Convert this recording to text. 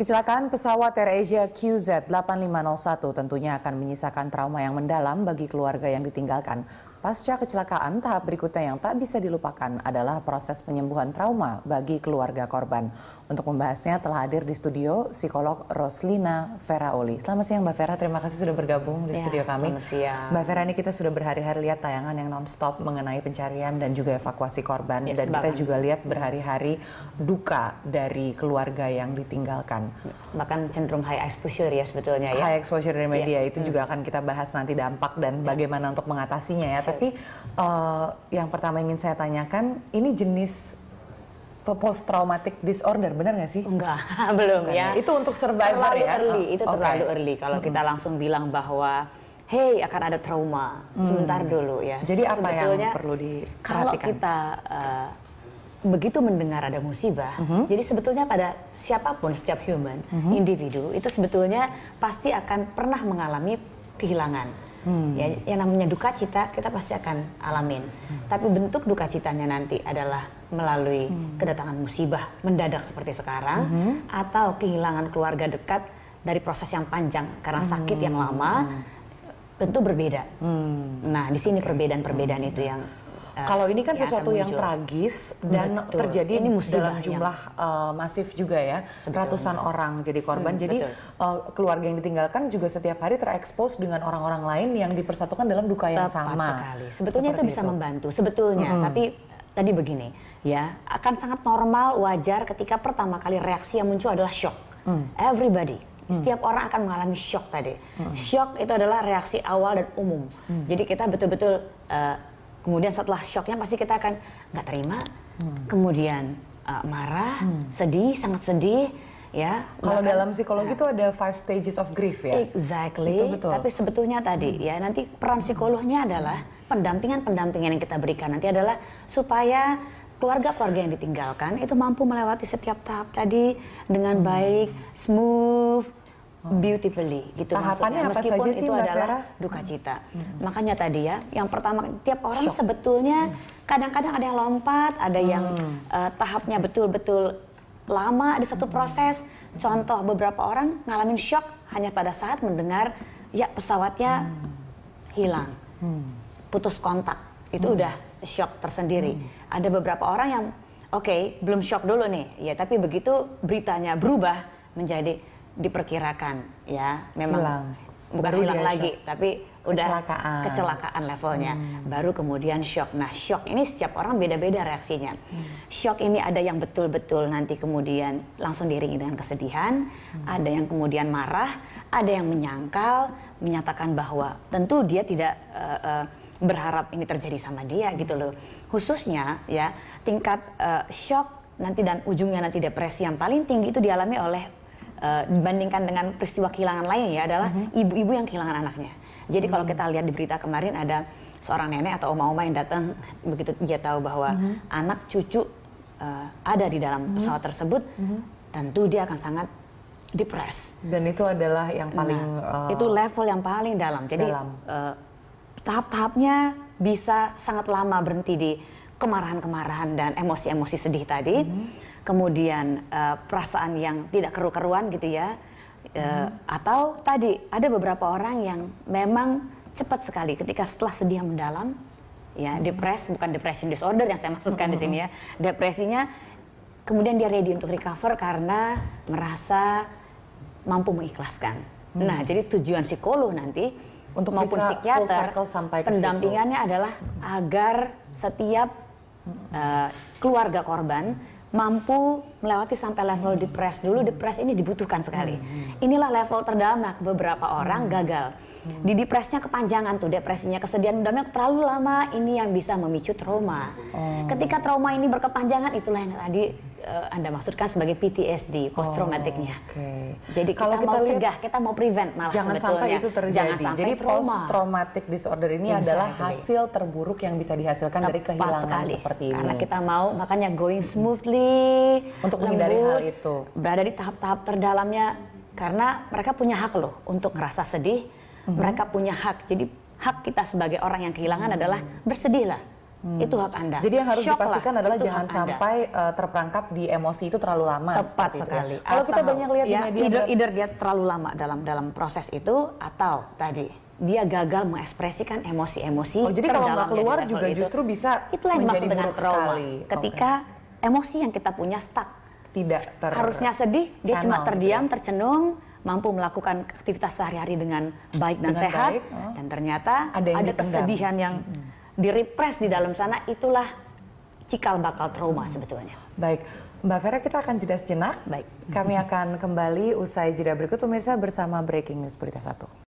Kecelakaan pesawat AirAsia QZ8501 tentunya akan menyisakan trauma yang mendalam bagi keluarga yang ditinggalkan. Pasca kecelakaan, tahap berikutnya yang tak bisa dilupakan adalah proses penyembuhan trauma bagi keluarga korban. Untuk membahasnya telah hadir di studio psikolog Roslina Feraoli. Selamat siang Mbak Vera, terima kasih sudah bergabung di studio kami. Selamat siang. Mbak Vera, ini kita sudah berhari-hari lihat tayangan yang non-stop mengenai pencarian dan juga evakuasi korban. Dan kita juga lihat berhari-hari duka dari keluarga yang ditinggalkan. Bahkan cenderung high exposure ya sebetulnya ya. High exposure dari media itu juga akan kita bahas nanti dampak dan bagaimana untuk mengatasinya ya. Tapi yang pertama ingin saya tanyakan, ini jenis post traumatic disorder, benar nggak sih? Enggak, belum Bukan, ya. Itu untuk survivor terlalu ya? Early, itu terlalu early kalau kita langsung bilang bahwa hey akan ada trauma, sebentar dulu ya. Jadi apa sebetulnya, yang perlu diperhatikan? Kalau kita begitu mendengar ada musibah, jadi sebetulnya pada siapapun, setiap human, individu, itu sebetulnya pasti akan pernah mengalami kehilangan. Ya, yang namanya duka cita kita pasti akan alamin. Tapi bentuk duka citanya nanti adalah melalui kedatangan musibah mendadak seperti sekarang, atau kehilangan keluarga dekat dari proses yang panjang karena sakit yang lama, tentu berbeda. Nah, di sini perbedaan-perbedaan itu yang kalau ini kan sesuatu yang tragis dan terjadi ini dalam jumlah masif juga ya, ratusan orang jadi korban. Jadi keluarga yang ditinggalkan juga setiap hari terekspos dengan orang-orang lain yang dipersatukan dalam duka yang sama. Sekali. Sebetulnya itu bisa membantu sebetulnya, tapi tadi begini ya, akan sangat normal, wajar ketika pertama kali reaksi yang muncul adalah shock. Everybody. Setiap orang akan mengalami shock tadi. Shock itu adalah reaksi awal dan umum. Jadi kita betul-betul kemudian setelah shocknya pasti kita akan nggak terima, kemudian marah, sedih, sangat sedih, ya. Kalau dalam psikologi itu ada 5 stages of grief ya. Exactly. Itu betul. Tapi sebetulnya tadi ya nanti peran psikolognya adalah pendampingan yang kita berikan nanti adalah supaya keluarga-keluarga yang ditinggalkan itu mampu melewati setiap tahap tadi dengan baik, smooth, beautifully gitu. Tahapannya apa meskipun saja sih itu Mbak adalah Vera? duka cita. Makanya tadi ya, yang pertama tiap orang sebetulnya kadang-kadang ada yang lompat, ada yang tahapnya betul-betul lama di satu proses. Contoh beberapa orang ngalamin shock hanya pada saat mendengar ya pesawatnya hilang, putus kontak, itu udah shock tersendiri. Ada beberapa orang yang belum shock dulu nih, ya tapi begitu beritanya berubah menjadi diperkirakan ya memang bukan hilang lagi shock, tapi udah kecelakaan levelnya, baru kemudian shock. Nah shock ini setiap orang beda-beda reaksinya. Shock ini ada yang betul-betul nanti kemudian langsung diiringi dengan kesedihan, ada yang kemudian marah, ada yang menyangkal, menyatakan bahwa tentu dia tidak berharap ini terjadi sama dia gitu loh. Khususnya ya tingkat shock nanti dan ujungnya nanti depresi yang paling tinggi itu dialami oleh dibandingkan dengan peristiwa kehilangan lain ya adalah ibu-ibu yang kehilangan anaknya. Jadi kalau kita lihat di berita kemarin ada seorang nenek atau oma-oma yang datang begitu dia tahu bahwa anak cucu ada di dalam pesawat tersebut, tentu dia akan sangat depres. Dan itu adalah yang paling itu level yang paling dalam. Jadi tahap-tahapnya bisa sangat lama berhenti di kemarahan-kemarahan dan emosi-emosi sedih tadi. Kemudian perasaan yang tidak keru-keruan gitu ya, atau tadi ada beberapa orang yang memang cepat sekali ketika setelah sedih yang mendalam, ya bukan depression disorder yang saya maksudkan di sini ya, depresinya kemudian dia ready untuk recover karena merasa mampu mengikhlaskan. Nah jadi tujuan psikolog nanti untuk maupun psikiater pendampingannya adalah agar setiap keluarga korban mampu melewati sampai level depres dulu. Depres ini dibutuhkan sekali. Inilah level terdalam. Nah, beberapa orang gagal. Di depresnya kepanjangan tuh, depresinya, kesedihan mendamnya terlalu lama, ini yang bisa memicu trauma. Ketika trauma ini berkepanjangan, itulah yang tadi Anda maksudkan sebagai PTSD, post traumaticnya. Jadi kalau kita mau cegah, kita mau prevent malah jangan sebetulnya. Sampai itu terjadi. Jangan sampai jadi trauma. Post traumatic disorder ini adalah hasil terburuk yang bisa dihasilkan dari kehilangan seperti ini. Karena kita mau, makanya going smoothly, untuk menghindari hal itu. Berada di tahap-tahap terdalamnya, karena mereka punya hak loh untuk ngerasa sedih. Mereka punya hak. Jadi hak kita sebagai orang yang kehilangan adalah bersedihlah. Itu hak Anda. Jadi yang harus Shock dipastikan lah, adalah itu jangan hak Anda. sampai terperangkap di emosi itu terlalu lama. Tepat sekali. Ya. Kalau kita banyak lihat di media, either dia terlalu lama dalam proses itu, atau tadi dia gagal mengekspresikan emosi-emosi. jadi kalau nggak keluar juga justru bisa itulah yang dimaksud dengan trauma. Ketika emosi yang kita punya stuck, harusnya sedih, dia cuma terdiam, tercenung, mampu melakukan aktivitas sehari-hari dengan baik dan sehat, dan ternyata ada kesedihan yang direpress di dalam sana. Itulah cikal bakal trauma sebetulnya. Baik, Mbak Vera, kita akan jeda sejenak. Baik. Kami akan kembali usai jeda berikut, pemirsa, bersama Breaking News Berita 1.